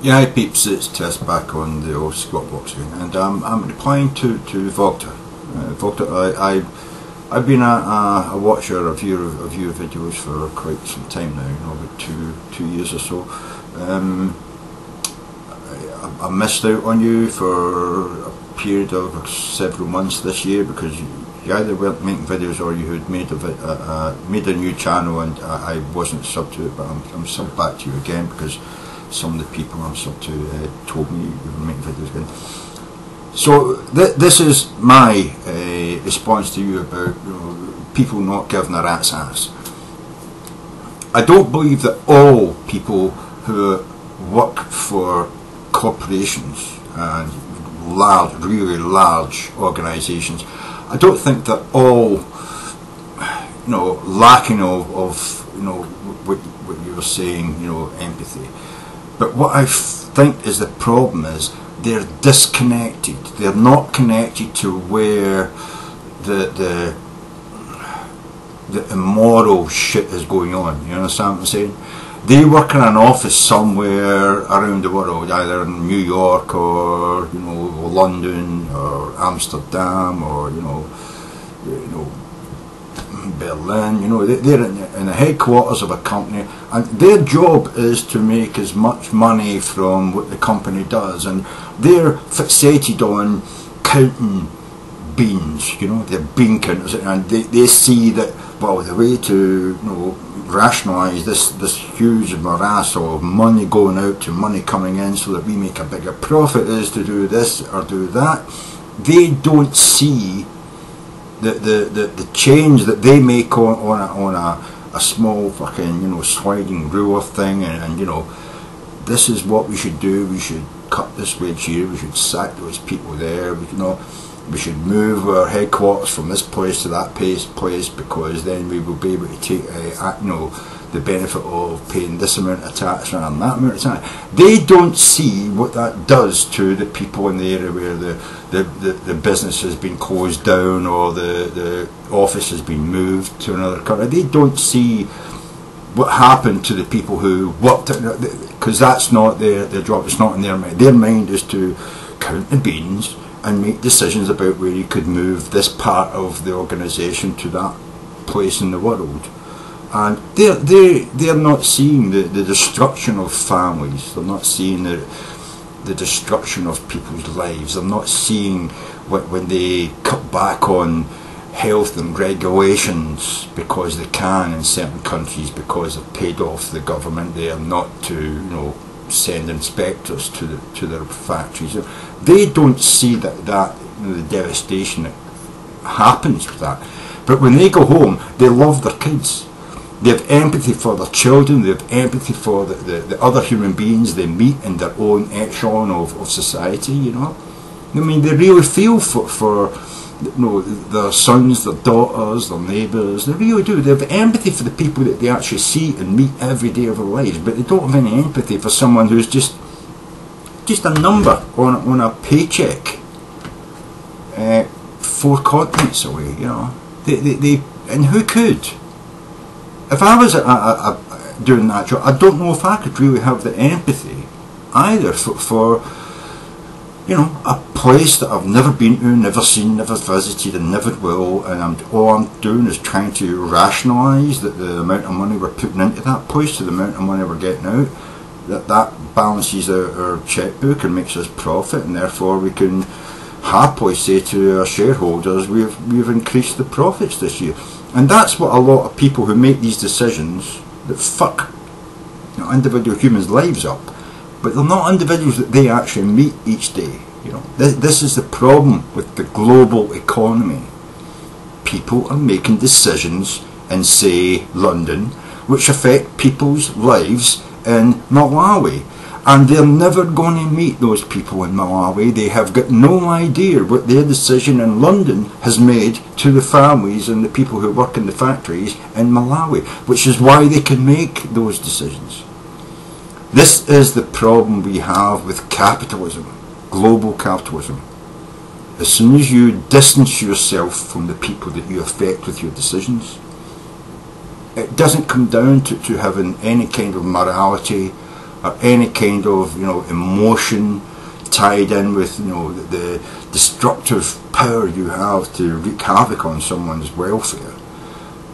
Yeah, hi peeps, it's Tersse back on the old squat box again, and I'm replying to Vogta. I've been a watcher of your videos for quite some time now, you know, about two years or so. I missed out on you for a period of several months this year because you either weren't making videos or you had made a new channel, and I wasn't subbed to it, but I'm subbed back to you again because some of the people I'm subbed to told me you were making videos again. So this is my response to you about, you know, people not giving a rat's ass. I don't believe that all people who work for corporations and really large organisations, I don't think that all, you know, lacking of you know, what you were saying, you know, empathy. But what I think is the problem is they're disconnected. They're not connected to where the immoral shit is going on. You understand what I'm saying? They work in an office somewhere around the world, either in New York or, you know, London or Amsterdam or, you know, Berlin. You know, they're in the headquarters of a company, and their job is to make as much money from what the company does, and they're fixated on counting beans. You know, they're bean counters, and they see that, well, the way to, you know, rationalise this huge morass of money going out to money coming in so that we make a bigger profit is to do this or do that. They don't see the change that they make on a small fucking, you know, sliding ruler thing, and you know, this is what we should do. We should cut this wage here. We should sack those people there. You know, we should move our headquarters from this place to that place because then we will be able to take you know, the benefit of paying this amount of tax and that amount of tax. They don't see what that does to the people in the area where the business has been closed down or the office has been moved to another country. They don't see what happened to the people who worked it, because that's not their job. It's not in their mind. Their mind is to count the beans and make decisions about where you could move this part of the organisation to that place in the world. And they're not seeing the destruction of families. They're not seeing the destruction of people's lives. They're not seeing when they cut back on health and regulations because they can in certain countries because they've paid off the government. They are not to, you know, send inspectors to their factories. They don't see that you know, the devastation that happens with that. But when they go home, they love their kids. They have empathy for their children. They have empathy for the other human beings they meet in their own echelon of society. You know, I mean, they really feel for you know, their sons, their daughters, their neighbours. They really do. They have empathy for the people that they actually see and meet every day of their lives, but they don't have any empathy for someone who's just a number on a paycheck 4 continents away. You know, they and who could? If I was doing that job, I don't know if I could really have the empathy either for you know, a place that I've never been to, never seen, never visited, and never will, and all I'm doing is trying to rationalise that the amount of money we're putting into that place to the amount of money we're getting out, that balances our checkbook and makes us profit, and therefore we can happily say to our shareholders we've increased the profits this year. And that's what a lot of people who make these decisions that fuck, you know, individual humans' lives up, but they're not individuals that they actually meet each day. You know, this is the problem with the global economy. People are making decisions in, say, London, which affect people's lives in Malawi, and they're never going to meet those people in Malawi. They have got no idea what their decision in London has made to the families and the people who work in the factories in Malawi, which is why they can make those decisions. This is the problem we have with capitalism, global capitalism. As soon as you distance yourself from the people that you affect with your decisions, it doesn't come down to having any kind of morality or any kind of, you know, emotion tied in with, you know, the destructive power you have to wreak havoc on someone's welfare,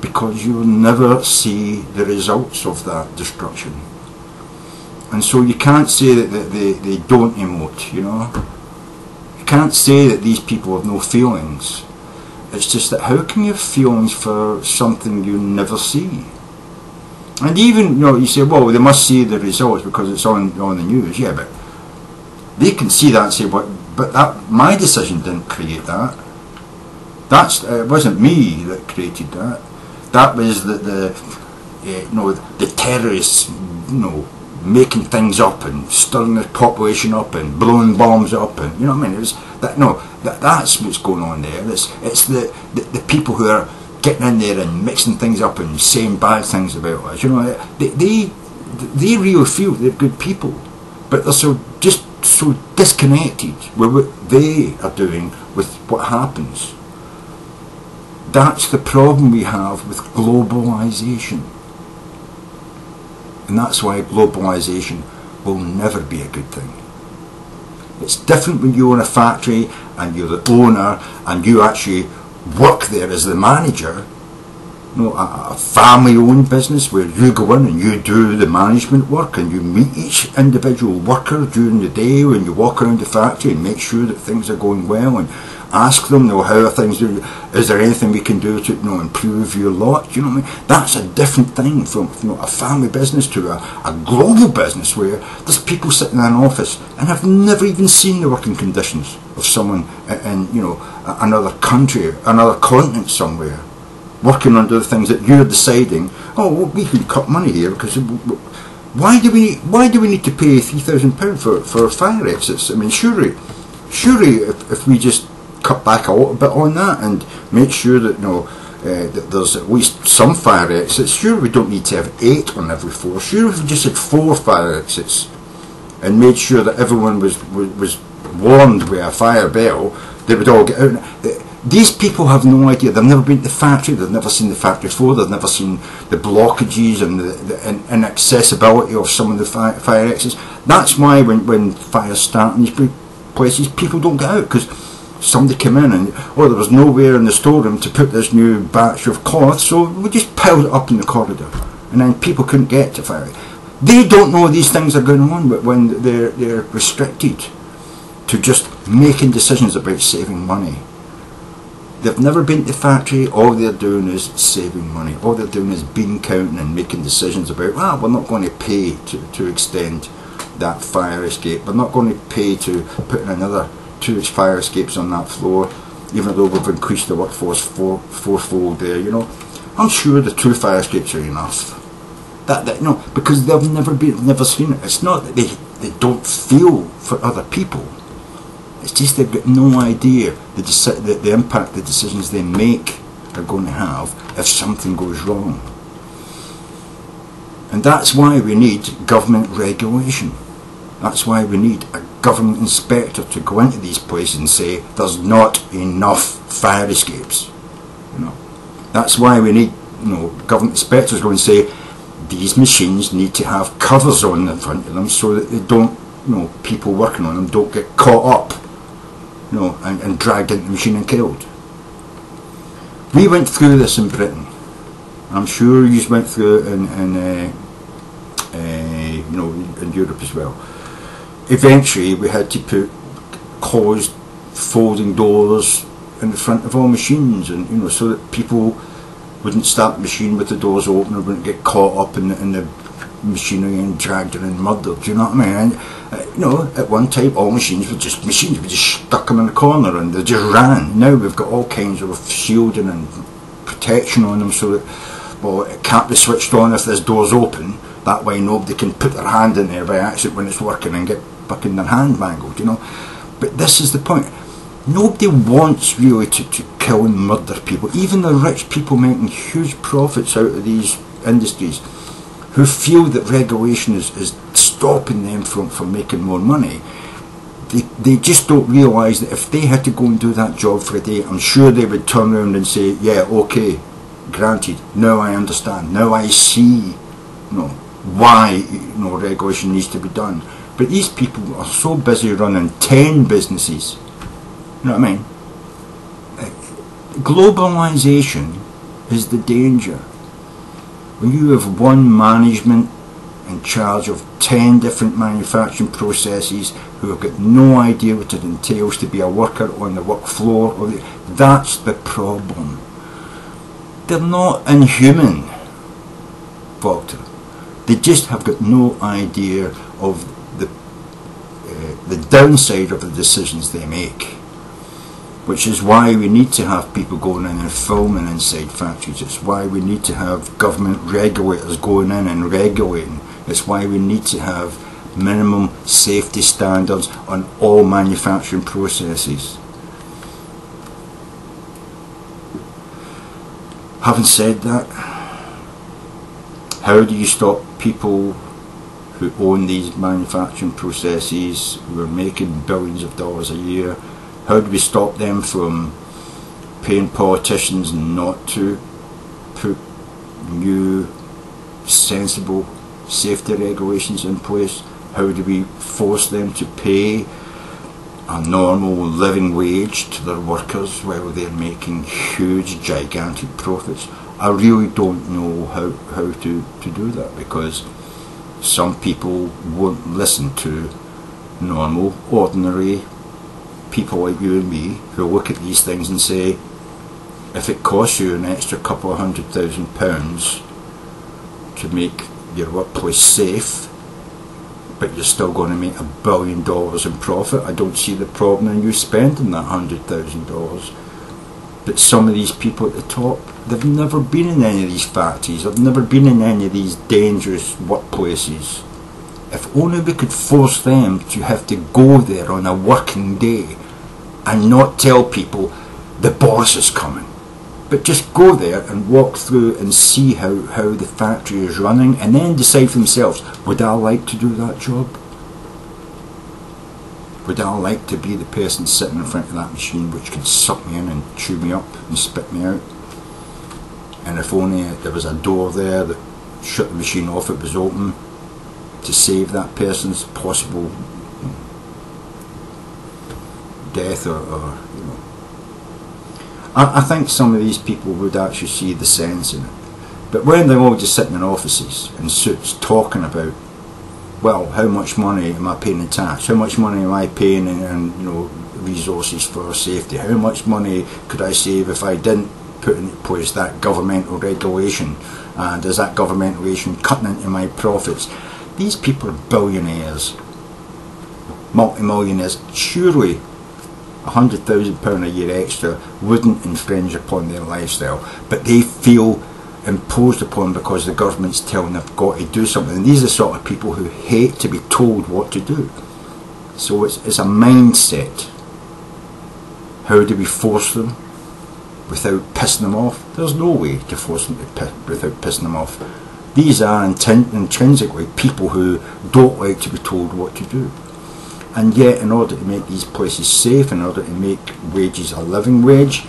because you'll never see the results of that destruction. And so you can't say that they don't emote, you know. You can't say that these people have no feelings. It's just that how can you have feelings for something you never see? And even, you know, you say, well, they must see the results because it's on the news. Yeah, but they can see that and say, but that, my decision didn't create that. It wasn't me that created that. That was you know, the terrorists, you know, making things up and stirring the population up and blowing bombs up, and, you know what I mean. It was that. No, that's what's going on there. It's the people who are getting in there and mixing things up and saying bad things about us. You know, they really feel they're good people, but they're just so disconnected with what they are doing with what happens. That's the problem we have with globalisation. And that's why globalisation will never be a good thing. It's different when you own a factory and you're the owner and you actually work there as the manager. You know, a family-owned business where you go in and you do the management work and you meet each individual worker during the day when you walk around the factory and make sure that things are going well and ask them, you know, how are things doing? Is there anything we can do to, you know, improve your lot? You know what I mean? That's a different thing from, you know, a family business to a global business where there's people sitting in an office and have never even seen the working conditions of someone in, you know, another country, another continent somewhere, working under the things that you're deciding. Oh, well, we can cut money here because why do we need to pay £3,000 for fire exits? I mean, surely if we just cut back a little bit on that and make sure that, you know, that there's at least some fire exits. Sure, we don't need to have 8 on every floor. Sure, if we just had 4 fire exits and made sure that everyone was warned with a fire bell, they would all get out. These people have no idea. They've never been to the factory. They've never seen the factory floor. They've never seen the blockages and the inaccessibility of some of the fire exits. That's why when fires start in these places, people don't get out, because somebody came in and, oh, there was nowhere in the storeroom to put this new batch of cloth, so we just piled it up in the corridor, and then people couldn't get to fire. They don't know these things are going on, but when they're restricted to just making decisions about saving money. They've never been to the factory. All they're doing is saving money. All they're doing is bean counting and making decisions about, well, we're not going to pay to extend that fire escape. We're not going to pay to put in another 2 fire escapes on that floor, even though we've increased the workforce fourfold there, you know. I'm sure the 2 fire escapes are enough. That no, because they've never seen it. It's not that they don't feel for other people. It's just they've got no idea the impact the decisions they make are going to have if something goes wrong. And that's why we need government regulation. That's why we need a government inspector to go into these places and say there's not enough fire escapes. You know, that's why we need, you know, government inspectors go and say these machines need to have covers on the front of them so that they don't, you know, people working on them don't get caught up, you know, and dragged into the machine and killed. We went through this in Britain. I'm sure you went through it in you know, in Europe as well. Eventually we had to put closed folding doors in the front of all machines, and, you know, so that people wouldn't start the machine with the doors open or wouldn't get caught up in the machinery and dragged and murdered. Do you know what I mean? And, you know, at one time all machines were just machines. We just stuck them in the corner and they just ran. Now we've got all kinds of shielding and protection on them so that, well, it can't be switched on if this door's open. That way nobody can put their hand in there by accident when it's working and get fucking their hand mangled, you know. But this is the point. Nobody wants really to kill and murder people. Even the rich people making huge profits out of these industries, who feel that regulation is stopping them from making more money, they just don't realise that if they had to go and do that job for a day, I'm sure they would turn around and say, yeah, okay, granted, now I understand, now I see, you know, why regulation needs to be done. But these people are so busy running 10 businesses. You know what I mean? Globalization is the danger. When you have one management in charge of 10 different manufacturing processes who have got no idea what it entails to be a worker on the work floor, that's the problem. They're not inhuman, Doctor. They just have got no idea of the downside of the decisions they make, which is why we need to have people going in and filming inside factories. It's why we need to have government regulators going in and regulating. It's why we need to have minimum safety standards on all manufacturing processes. Having said that, how do you stop people who own these manufacturing processes, who are making billions of dollars a year, how do we stop them from paying politicians not to put new sensible safety regulations in place? How do we force them to pay a normal living wage to their workers while they're making huge, gigantic profits? I really don't know how to do that, because some people won't listen to normal, ordinary people like you and me who look at these things and say, if it costs you an extra couple of £100,000 to make your workplace safe, but you're still going to make $1 billion in profit, I don't see the problem in you spending that $100,000. But some of these people at the top, they've never been in any of these factories, they've never been in any of these dangerous workplaces. If only we could force them to have to go there on a working day and not tell people the boss is coming, but just go there and walk through and see how the factory is running, and then decide for themselves, would I like to do that job? Would I like to be the person sitting in front of that machine which could suck me in and chew me up and spit me out? And if only there was a door there that shut the machine off, it was open, to save that person's possible death or I think some of these people would actually see the sense in it. But when they're all just sitting in offices in suits talking about, well, how much money am I paying in tax? How much money am I paying in resources for safety? How much money could I save if I didn't put in place that governmental regulation? And is that governmental regulation cutting into my profits? These people are billionaires, multi-millionaires. Surely £100,000 a year extra wouldn't infringe upon their lifestyle, but they feel imposed upon because the government's telling them they've got to do something. And these are the sort of people who hate to be told what to do. So it's a mindset. How do we force them without pissing them off? There's no way to force them without pissing them off. These are intrinsically people who don't like to be told what to do. And yet, in order to make these places safe, in order to make wages a living wage,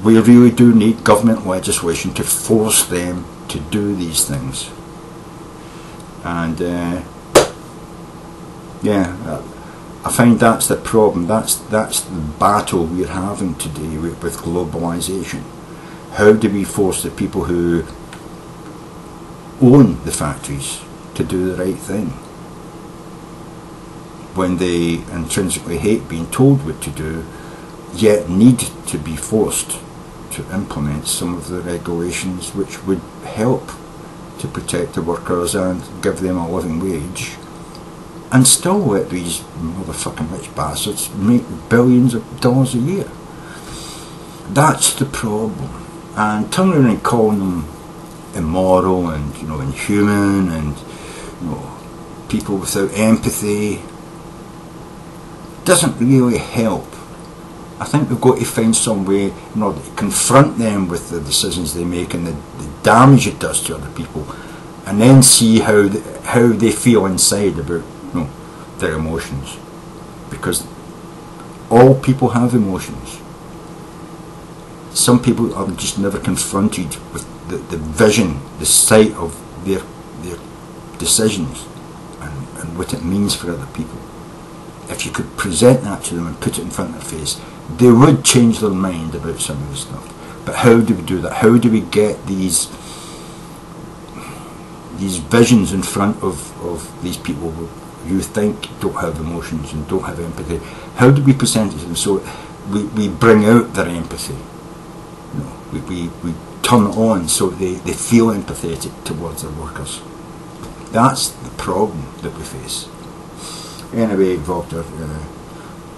we really do need government legislation to force them to do these things. And yeah, I find that's the problem. That's the battle we're having today with globalization. How do we force the people who own the factories to do the right thing, when they intrinsically hate being told what to do, yet need to be forced to implement some of the regulations which would help to protect the workers and give them a living wage, and still let these motherfucking rich bastards make billions of dollars a year? That's the problem. And turning around and calling them immoral and inhuman and people without empathy doesn't really help. I think we've got to find some way in order to confront them with the decisions they make and the damage it does to other people, and then see how they feel inside about their emotions, because all people have emotions. Some people are just never confronted with the vision, the sight of their decisions and what it means for other people. If you could present that to them and put it in front of their face, they would change their mind about some of the stuff. But how do we do that? How do we get these visions in front of these people who you think don't have emotions and don't have empathy? How do we present it to them so we bring out their empathy? You know, we turn it on so they feel empathetic towards their workers. That's the problem that we face. Anyway, Walter,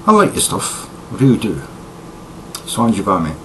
I like your stuff, I really do. Sans you va, mate.